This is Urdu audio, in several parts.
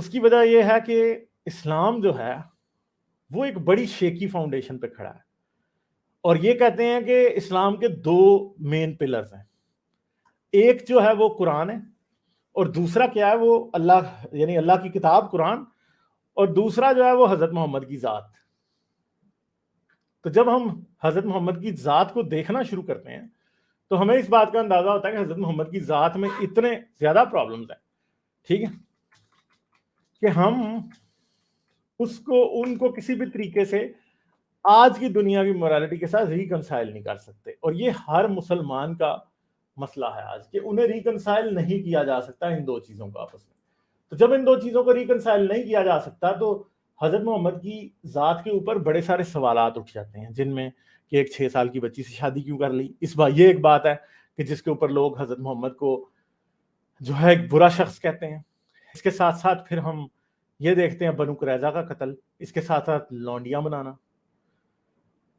اس کی وجہ یہ ہے کہ اسلام جو ہے وہ ایک بڑی شیکی فاؤنڈیشن پہ کھڑا ہے، اور یہ کہتے ہیں کہ اسلام کے 2 مین پلرز ہیں، ایک جو ہے وہ قرآن ہے، اور دوسرا کیا ہے وہ اللہ، یعنی اللہ کی کتاب قرآن، اور دوسرا جو ہے وہ حضرت محمد کی ذات۔ تو جب ہم حضرت محمد کی ذات کو دیکھنا شروع کرتے ہیں تو ہمیں اس بات کا اندازہ ہوتا ہے کہ حضرت محمد کی ذات میں اتنے زیادہ پرابلمز ہیں، ٹھیک ہے، کہ ہم ان کو کسی بھی طریقے سے آج کی دنیا کی موریلٹی کے ساتھ ریکنسائل نہیں کر سکتے، اور یہ ہر مسلمان کا مسئلہ ہے آج، کہ انہیں ریکنسائل نہیں کیا جا سکتا ان 2 چیزوں کو آپس میں۔ تو جب ان 2 چیزوں کو ریکنسائل نہیں کیا جا سکتا تو حضرت محمد کی ذات کے اوپر بڑے سارے سوالات اٹھ جاتے ہیں، جن میں کہ ایک 6 سال کی بچی سے شادی کیوں کر لی، اس بار یہ ایک بات ہے کہ جس کے اوپر لوگ حضرت محمد کو جو ہے ایک برا شخص کہتے ہیں۔ اس کے ساتھ ساتھ پھر ہم یہ دیکھتے ہیں بنو قریظہ کا قتل، اس کے ساتھ ساتھ لونڈیاں بنانا،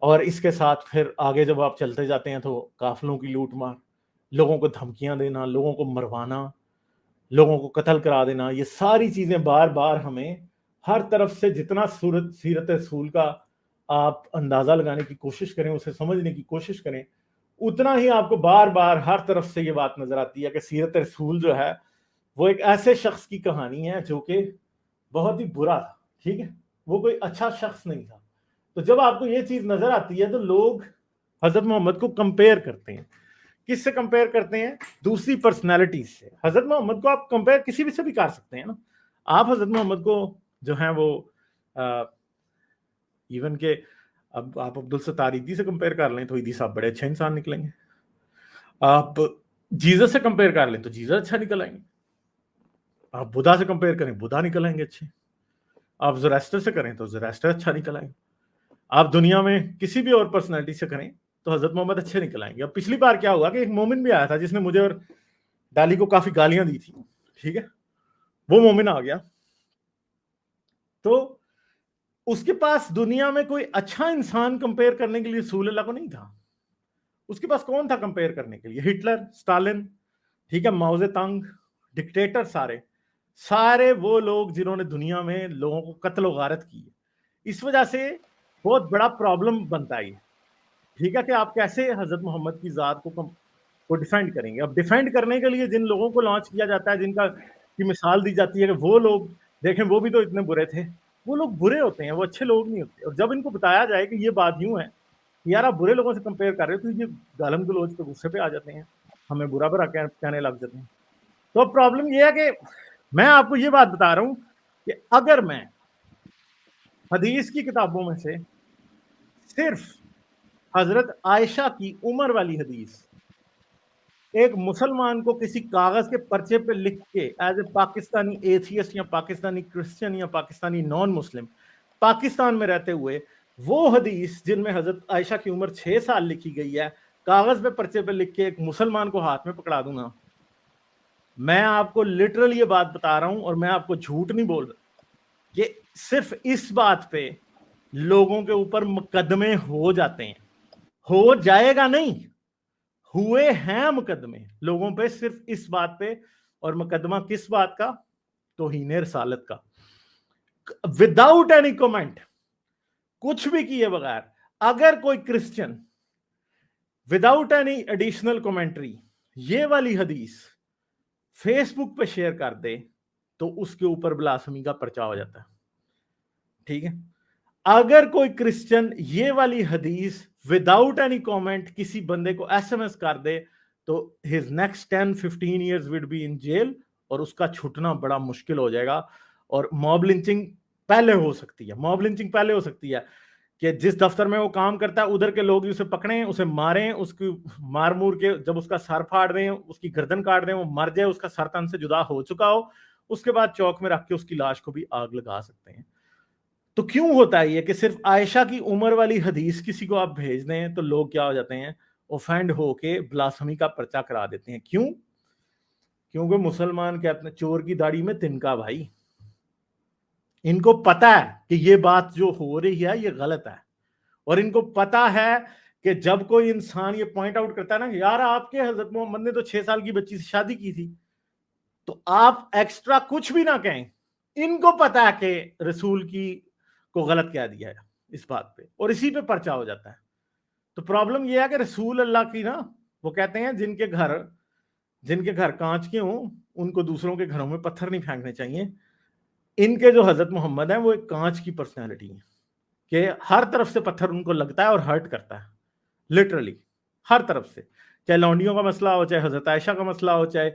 اور اس کے ساتھ پھر آگے جب آپ چلتے جاتے ہیں تو قافلوں کی لوٹ مار، لوگوں کو دھمکیاں دینا، لوگوں کو مروانا، لوگوں کو قتل کرا دینا، یہ ساری چیزیں بار بار ہمیں ہر طرف سے جتنا سیرت رسول کا آپ اندازہ لگانے کی کوشش کریں، اسے سمجھنے کی کوشش کریں، اتنا ہی آپ کو بار بار ہر طرف سے یہ بات نظر آتی ہے کہ سیرت رسول جو ہے وہ ایک ایسے شخص کی کہانی ہے جو کہ بہت ہی برا تھا، ٹھیک ہے، وہ کوئی اچھا شخص نہیں تھا۔ تو جب آپ کو یہ چیز نظر آتی ہے تو لوگ حضرت محمد کو کمپیئر کرتے ہیں، کس سے کمپیئر کرتے ہیں؟ دوسری پرسنالٹیز سے۔ حضرت محمد کو آپ کمپیئر کسی بھی سے بھی کر سکتے ہیں نا، آپ حضرت محمد کو جو ہیں وہ ایون کہ اب آپ عبدالستار ایدھی سے کمپیئر کر لیں تو ایدھی صاحب بڑے اچھے انسان نکلیں گے، آپ جیزس سے کمپیئر کر لیں تو جیزس اچھا نکل آئیں گے، آپ بدھا سے کمپیئر کریں بدھا نکل آئیں گے اچھے، آپ زوریسٹر سے کریں تو زوریسٹر اچھا نکل آئیں گے، آپ دنیا میں کسی بھی اور پرسنالٹی سے کریں تو حضرت محمد اچھے نکل آئیں گے۔ اب پچھلی بار کیا ہوا کہ ایک مومن بھی آیا تھا جس نے مجھے اور ڈالی کو کافی گالیاں دی تھی، ٹھیک ہے، وہ مومن آ گیا تو اس کے پاس دنیا میں کوئی اچھا انسان کمپیئر کرنے کے لیے رسول اللہ کو نہیں تھا، اس کے پاس کون تھا کمپیئر کرنے کے لیے؟ ہٹلر، اسٹالن، ٹھیک ہے، ماؤ زے تنگ، ڈکٹیٹر، سارے وہ لوگ جنہوں نے دنیا میں لوگوں کو قتل و غارت کی ہے۔ اس وجہ سے بہت بڑا پرابلم بنتا ہے، ٹھیک ہے، کہ آپ کیسے حضرت محمد کی ذات کو ڈیفینڈ کریں گے۔ اب ڈیفینڈ کرنے کے لیے جن لوگوں کو لانچ کیا جاتا ہے، جن کی مثال دی جاتی ہے کہ وہ لوگ دیکھیں وہ بھی تو اتنے برے تھے، وہ لوگ برے ہوتے ہیں، وہ اچھے لوگ نہیں ہوتے۔ اور جب ان کو بتایا جائے کہ یہ بات یوں ہے یار آپ برے لوگوں سے کمپیئر کر رہے ہو، تو یہ گالم گلوچ پہ غصے پہ آ جاتے ہیں، ہمیں برا برا کہنے لگ جاتے ہیں۔ تو اب پرابلم یہ ہے کہ میں آپ کو یہ بات بتا رہا ہوں کہ اگر میں حدیث کی کتابوں میں سے صرف حضرت عائشہ کی عمر والی حدیث ایک مسلمان کو کسی کاغذ کے پرچے پہ لکھ کے ایز اے پاکستانی ایتھیسٹ یا پاکستانی کرسچن یا پاکستانی نان مسلم پاکستان میں رہتے ہوئے وہ حدیث جن میں حضرت عائشہ کی عمر 6 سال لکھی گئی ہے کاغذ پہ پرچے پہ لکھ کے ایک مسلمان کو ہاتھ میں پکڑا دوں گا، میں آپ کو لٹرل یہ بات بتا رہا ہوں اور میں آپ کو جھوٹ نہیں بول رہا کہ صرف اس بات پہ لوگوں کے اوپر مقدمے ہو جاتے ہیں، ہو جائے گا نہیں، ہوئے ہیں مقدمے لوگوں پہ صرف اس بات پہ، اور مقدمہ کس بات کا؟ توہین رسالت کا، وداؤٹ اینی کومنٹ، کچھ بھی کیے بغیر۔ اگر کوئی Christian without any additional commentary یہ والی حدیث فیس بک پہ شیئر کر دے تو اس کے اوپر بلاسفمی کا پرچہ ہو جاتا ہے، ٹھیک ہے۔ اگر کوئی کرسچن یہ والی حدیث وداؤٹ اینی کامنٹ کسی بندے کو ایس ایم ایس کر دے تو his next 10-15 years would be in jail، اور اس کا چھٹنا بڑا مشکل ہو جائے گا، اور موب لنچنگ پہلے ہو سکتی ہے، موب لنچنگ پہلے ہو سکتی ہے کہ جس دفتر میں وہ کام کرتا ہے ادھر کے لوگ اسے پکڑیں، اسے ماریں، اس کی مار مور کے جب اس کا سر پھاڑ دیں، اس کی گردن کاٹ دیں، وہ مر جائے، اس کا سر تن سے جدا ہو چکا ہو، اس کے بعد چوک میں رکھ کے اس کی لاش کو بھی آگ لگا سکتے ہیں۔ تو کیوں ہوتا ہے یہ کہ صرف عائشہ کی عمر والی حدیث کسی کو آپ بھیج دیں تو لوگ کیا ہو جاتے ہیں؟ اوفینڈ ہو کے بلاسفمی کا پرچہ کرا دیتے ہیں۔ کیوں؟ کیونکہ مسلمان کہتے ہیں چور کی داڑھی میں تنکا بھائی، ان کو پتا ہے کہ یہ بات جو ہو رہی ہے یہ غلط ہے، اور ان کو پتا ہے کہ جب کوئی انسان یہ پوائنٹ آؤٹ کرتا ہے نا یار آپ کے حضرت محمد نے تو 6 سال کی بچی سے شادی کی تھی، تو آپ ایکسٹرا کچھ بھی نہ کہیں، ان کو پتا ہے کہ رسول کو غلط کہہ دیا ہے اس بات پہ، اور اسی پہ پرچہ ہو جاتا ہے. تو پرابلم یہ ہے کہ رسول اللہ کی نا، وہ کہتے ہیں جن کے گھر کانچ کے ہوں ان کو دوسروں کے گھروں میں پتھر نہیں پھینکنے چاہیے. ان کے جو حضرت محمد ہیں وہ ایک کانچ کی پرسنالٹی ہے کہ ہر طرف سے پتھر ان کو لگتا ہے اور ہرٹ کرتا ہے، لٹرلی ہر طرف سے. چاہے لونڈیوں کا مسئلہ ہو، چاہے حضرت عائشہ کا مسئلہ ہو، چاہے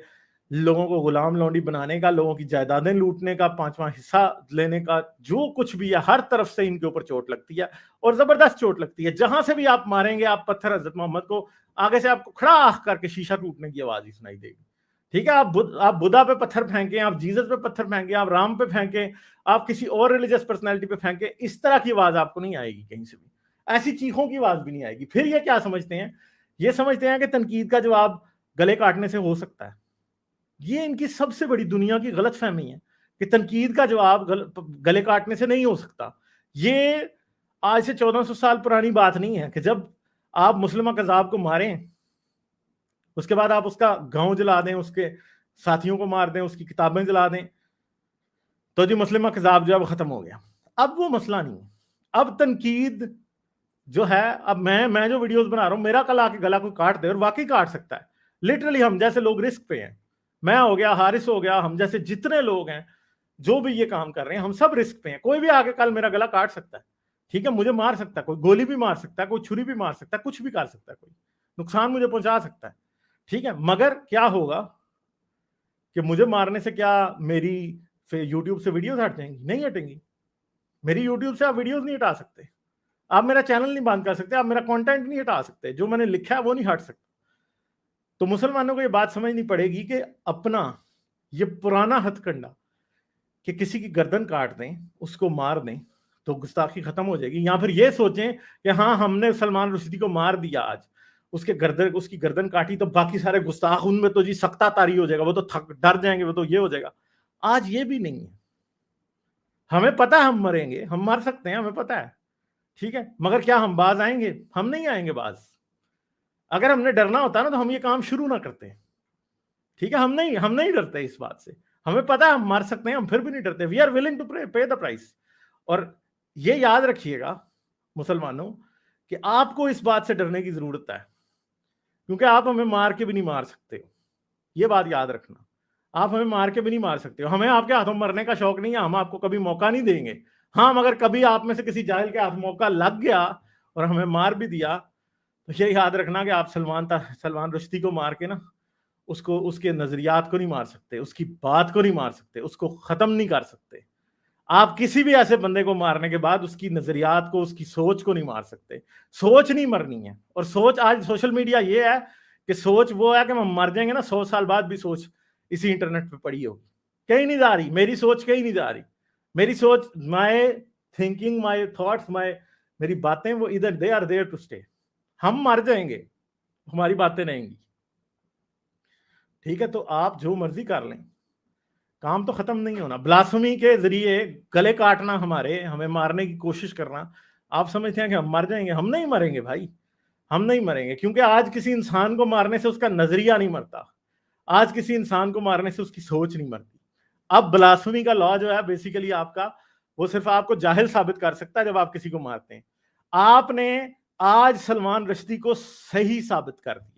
لوگوں کو غلام لونڈی بنانے کا، لوگوں کی جائیدادیں لوٹنے کا، 5واں حصہ لینے کا، جو کچھ بھی ہے ہر طرف سے ان کے اوپر چوٹ لگتی ہے، اور زبردست چوٹ لگتی ہے. جہاں سے بھی آپ ماریں گے آپ پتھر حضرت محمد کو، آگے سے آپ کو کھڑا آہ کر کے شیشہ ٹوٹنے کی آواز ہی سنائی دے گی. ٹھیک ہے، آپ بدھا پہ پتھر پھینکیں، آپ جیزس پہ پتھر پھینکیں، آپ رام پہ پھینکیں، آپ کسی اور ریلیجس پرسنالٹی پہ پھینکیں، اس طرح کی آواز آپ کو نہیں آئے گی کہیں سے بھی، ایسی چیخوں کی آواز بھی نہیں آئے گی. پھر یہ کیا سمجھتے ہیں؟ یہ سمجھتے ہیں کہ تنقید کا جواب گلے کاٹنے سے ہو سکتا ہے. یہ ان کی سب سے بڑی دنیا کی غلط فہمی ہے کہ تنقید کا جواب گلے کاٹنے سے نہیں ہو سکتا. یہ آج سے 1400 سال پرانی بات نہیں ہے کہ جب آپ مسلمہ کذاب کو ماریں اس کے بعد آپ اس کا گاؤں جلا دیں، اس کے ساتھیوں کو مار دیں، اس کی کتابیں جلا دیں، تو جی مسلمہ کذاب جو ہے وہ ختم ہو گیا. اب وہ مسئلہ نہیں ہے. اب تنقید جو ہے، اب میں جو ویڈیوز بنا رہا ہوں، میرا کل آ کے گلا کوئی کاٹ دے، اور واقعی کاٹ سکتا ہے. لٹرلی ہم جیسے لوگ رسک پہ ہیں، میں ہو گیا، حارث ہو گیا، ہم جیسے جتنے لوگ ہیں جو بھی یہ کام کر رہے ہیں، ہم سب رسک پہ ہیں. کوئی بھی آگے کل میرا گلا کاٹ سکتا ہے. ٹھیک ہے، مجھے مار سکتا ہے، کوئی گولی بھی مار سکتا ہے، کوئی چھری بھی مار سکتا ہے، کچھ بھی کر سکتا ہے، کوئی نقصان مجھے پہنچا سکتا ہے. ٹھیک ہے، مگر کیا ہوگا کہ مجھے مارنے سے کیا میری یوٹیوب سے ویڈیوز ہٹ جائیں گی؟ نہیں ہٹیں گی. میری یوٹیوب سے آپ ویڈیوز نہیں ہٹا سکتے، آپ میرا چینل نہیں بند کر سکتے، آپ میرا کانٹینٹ نہیں ہٹا سکتے، جو میں نے لکھا ہے وہ نہیں ہٹ سکتا. تو مسلمانوں کو یہ بات سمجھنی پڑے گی کہ اپنا یہ پرانا ہتھ کنڈا کہ کسی کی گردن کاٹ دیں، اس کو مار دیں تو گستاخی ختم ہو جائے گی. یا پھر یہ سوچیں کہ ہاں ہم نے سلمان رشدی کو مار دیا، آج اس کی گردن کاٹی تو باقی سارے گستاخ ان میں تو جی سختہ طاری ہو جائے گا، وہ تو ڈر جائیں گے، وہ تو یہ ہو جائے گا. آج یہ بھی نہیں ہے. ہمیں پتہ ہے ہم مریں گے، ہم مر سکتے ہیں، ہمیں پتہ ہے. ٹھیک ہے، مگر کیا ہم باز آئیں گے؟ ہم نہیں آئیں گے باز. اگر ہم نے ڈرنا ہوتا نا تو ہم یہ کام شروع نہ کرتے. ٹھیک ہے، ہم نہیں ڈرتے اس بات سے. ہمیں پتا ہے ہم مار سکتے ہیں، ہم پھر بھی نہیں ڈرتے. We are willing to pay the price. اور یہ یاد رکھیے گا مسلمانوں کہ آپ کو اس بات سے ڈرنے کی ضرورت ہے، کیونکہ آپ ہمیں مار کے بھی نہیں مار سکتے. یہ بات یاد رکھنا، آپ ہمیں مار کے بھی نہیں مار سکتے. ہمیں آپ کے ہاتھوں مرنے کا شوق نہیں ہے، ہم آپ کو کبھی موقع نہیں دیں گے. ہاں، مگر کبھی آپ میں سے کسی جاہل کے ہاتھ موقع لگ گیا اور ہمیں مار بھی دیا تو یہ یاد رکھنا کہ آپ سلمان رشدی کو مار کے نا اس کے نظریات کو نہیں مار سکتے، اس کی بات کو نہیں مار سکتے، اس کو ختم نہیں کر سکتے. آپ کسی بھی ایسے بندے کو مارنے کے بعد اس کی نظریات کو، اس کی سوچ کو نہیں مار سکتے. سوچ نہیں مرنی ہے. اور سوچ آج سوشل میڈیا یہ ہے کہ سوچ وہ ہے کہ ہم مر جائیں گے نا 100 سال بعد بھی سوچ اسی انٹرنیٹ پہ پڑی ہوگی. کہیں نہیں جا رہی میری سوچ، کہیں نہیں جا رہی میری سوچ. مائی تھنکنگ، مائی تھاٹس، میری باتیں وہ ادھر they are there to stay. ہم مر جائیں گے، ہماری باتیں رہیں گی. ٹھیک ہے، تو آپ جو مرضی کر لیں، کام تو ختم نہیں ہونا. بلاسفمی کے ذریعے گلے کاٹنا، ہمیں مارنے کی کوشش کرنا، آپ سمجھتے ہیں کہ ہم مر جائیں گے. ہم نہیں مریں گے بھائی، ہم نہیں مریں گے. کیونکہ آج کسی انسان کو مارنے سے اس کا نظریہ نہیں مرتا، آج کسی انسان کو مارنے سے اس کی سوچ نہیں مرتی. اب بلاسفمی کا لا جو ہے بیسیکلی آپ کا، وہ صرف آپ کو جاہل ثابت کر سکتا ہے جب آپ کسی کو مارتے ہیں. آپ نے آج سلمان رشدی کو صحیح ثابت کر دیا.